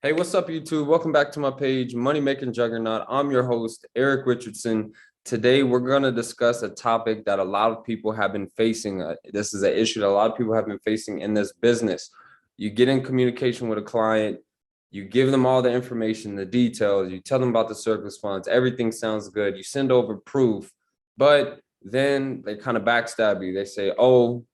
Hey, what's up, YouTube? Welcome back to my page, Money Making Juggernaut. I'm your host, Eric Richardson. Today, we're going to discuss a topic that a lot of people have been facing. This is an issue that a lot of people have been facing in this business. You get in communication with a client, you give them all the information, the details, you tell them about the surplus funds, everything sounds good, you send over proof, but then they kind of backstab you. They say, oh,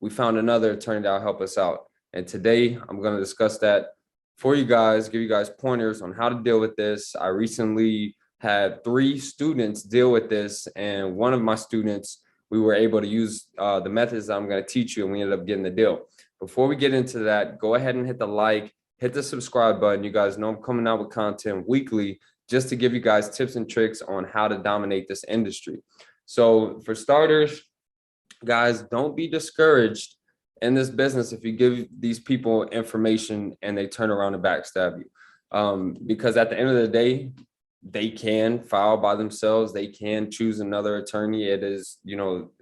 we found another attorney that'll help us out. And today, I'm going to discuss that for you guys, give you guys pointers on how to deal with this. I recently had 3 students deal with this, and one of my students, we were able to use the methods that I'm going to teach you, and we ended up getting the deal. Before we get into that, go ahead and hit the like, hit the subscribe button. You guys know I'm coming out with content weekly just to give you guys tips and tricks on how to dominate this industry. So for starters, guys, don't be discouraged in this business if you give these people information and they turn around and backstab you. Because at the end of the day, they can file by themselves. They can choose another attorney. It is,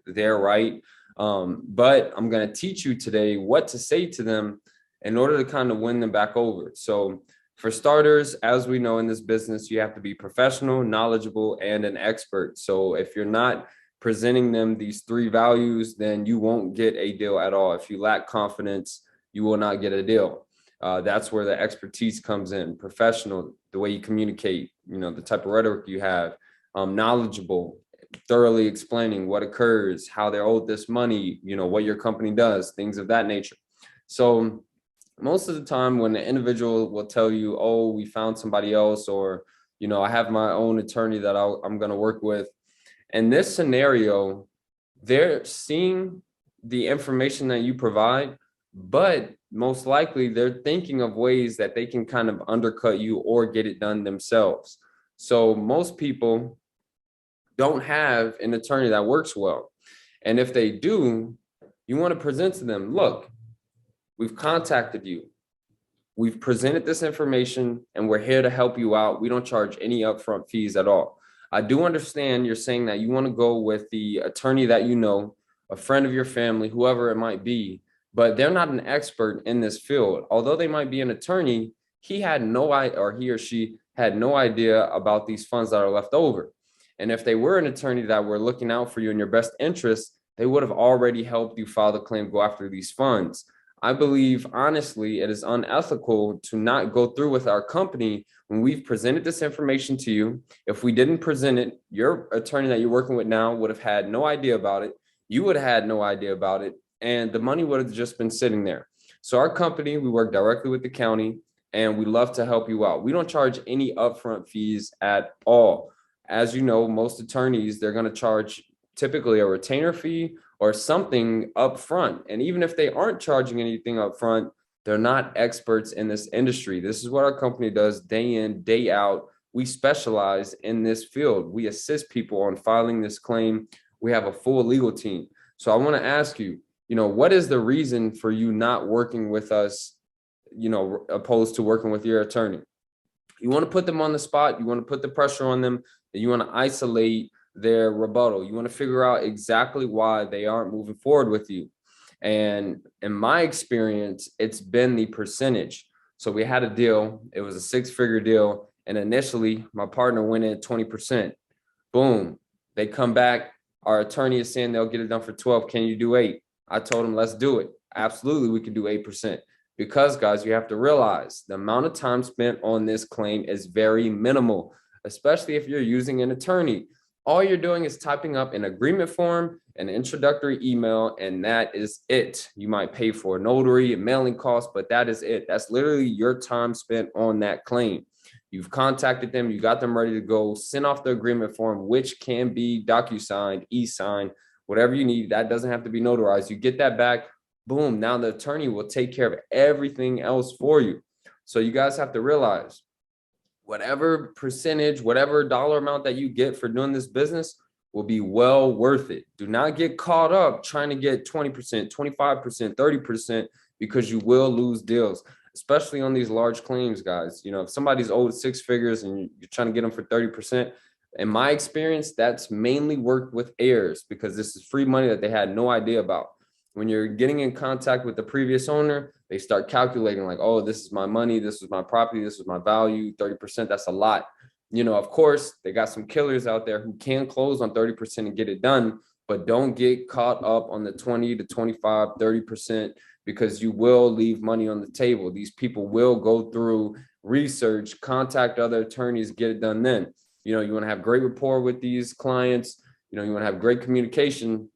their right. But I'm going to teach you today what to say to them in order to kind of win them back over. So for starters, as we know in this business, you have to be professional, knowledgeable, and an expert. So if you're not presenting them these 3 values, then you won't get a deal at all. If you lack confidence, you will not get a deal. That's where the expertise comes in. Professional, the way you communicate, the type of rhetoric you have, knowledgeable, thoroughly explaining what occurs, how they're owed this money, what your company does, things of that nature. So most of the time when the individual will tell you, oh, we found somebody else, or, I have my own attorney that I'm going to work with, in this scenario, they're seeing the information that you provide, but most likely they're thinking of ways that they can kind of undercut you or get it done themselves. So most people don't have an attorney that works well. And if they do, you want to present to them, look, we've contacted you. We've presented this information and we're here to help you out. We don't charge any upfront fees at all. I do understand you're saying that you want to go with the attorney that you know, a friend of your family, whoever it might be, but they're not an expert in this field. Although they might be an attorney, he or she had no idea about these funds that are left over. And if they were an attorney that were looking out for you in your best interest, they would have already helped you file the claim, go after these funds. I believe, honestly, it is unethical to not go through with our company when we've presented this information to you. If we didn't present it, your attorney that you're working with now would have had no idea about it. You would have had no idea about it, and the money would have just been sitting there. So our company, we work directly with the county, and we love to help you out. We don't charge any upfront fees at all. As you know, most attorneys, they're going to charge typically a retainer fee or something up front. And even if they aren't charging anything up front, they're not experts in this industry. This is what our company does day in, day out. We specialize in this field. We assist people on filing this claim. We have a full legal team. So I want to ask you, what is the reason for you not working with us, opposed to working with your attorney? You want to put them on the spot. You want to put the pressure on them, and you want to isolate their rebuttal. You want to figure out exactly why they aren't moving forward with you. And in my experience, it's been the percentage. So we had a deal. It was a 6-figure deal. And initially, my partner went in 20%. Boom. They come back. Our attorney is saying they'll get it done for 12. Can you do 8? I told them, let's do it. Absolutely, we can do 8%. Because, guys, you have to realize the amount of time spent on this claim is very minimal, especially if you're using an attorney. All you're doing is typing up an agreement form, an introductory email, and that is it. You might pay for a notary and mailing costs, but that is it. That's literally your time spent on that claim. You've contacted them, you got them ready to go, send off the agreement form, which can be DocuSign, e-sign, whatever you need. That doesn't have to be notarized. You get that back, boom. Now the attorney will take care of everything else for you. So you guys have to realize, whatever percentage, whatever dollar amount that you get for doing this business will be well worth it. Do not get caught up trying to get 20%, 25%, 30%, because you will lose deals, especially on these large claims, guys. If somebody's owed 6 figures and you're trying to get them for 30%, in my experience, that's mainly worked with heirs, because this is free money that they had no idea about. When you're getting in contact with the previous owner, They start calculating like, oh, this is my money, this is my property, this is my value, 30%, that's a lot. Of course, they got some killers out there who can close on 30% and get it done, but don't get caught up on the 20 to 25, 30%, because you will leave money on the table. These people will go through research, contact other attorneys, get it done then. You want to have great rapport with these clients, you want to have great communication,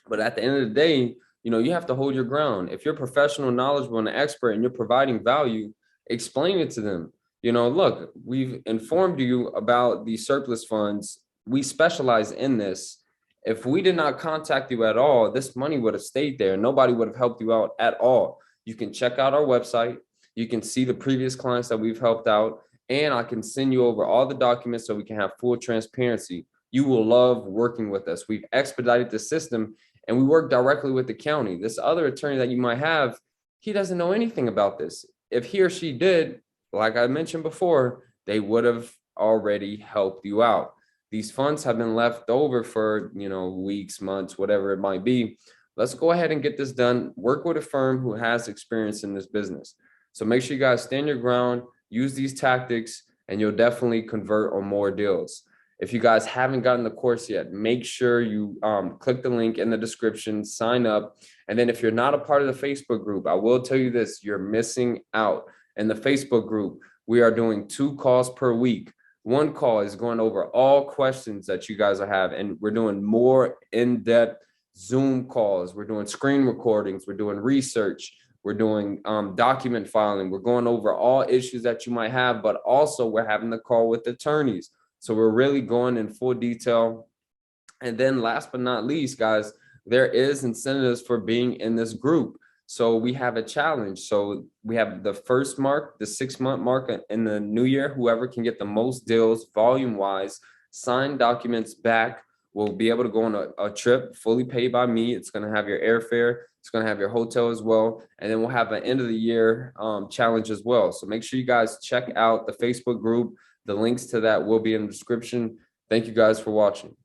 but at the end of the day, you have to hold your ground. If you're professional, knowledgeable, and an expert and you're providing value, explain it to them. Look, we've informed you about the surplus funds. We specialize in this. If we did not contact you at all, this money would have stayed there. Nobody would have helped you out at all. You can check out our website. You can see the previous clients that we've helped out, and I can send you over all the documents so we can have full transparency. You will love working with us. We've expedited the system, and we work directly with the county. This other attorney that you might have, he doesn't know anything about this. If he or she did, like I mentioned before, they would have already helped you out. These funds have been left over for, weeks, months, whatever it might be. Let's go ahead and get this done. Work with a firm who has experience in this business. So make sure you guys stand your ground, use these tactics, and you'll definitely convert on more deals. If you guys haven't gotten the course yet, make sure you click the link in the description, sign up. And then if you're not a part of the Facebook group, I will tell you this, you're missing out. In the Facebook group, we are doing 2 calls per week. One call is going over all questions that you guys have, and we're doing more in-depth Zoom calls. We're doing screen recordings. We're doing research. We're doing document filing. We're going over all issues that you might have, but also we're having the call with attorneys. So we're really going in full detail. And then last but not least, guys, there is incentives for being in this group. So we have a challenge. So we have the first mark, the 6-month mark in the new year. Whoever can get the most deals volume wise, sign documents back, will be able to go on a trip fully paid by me. It's going to have your airfare. It's going to have your hotel as well. And then we'll have an end of the year challenge as well. So make sure you guys check out the Facebook group. The links to that will be in the description. Thank you guys for watching.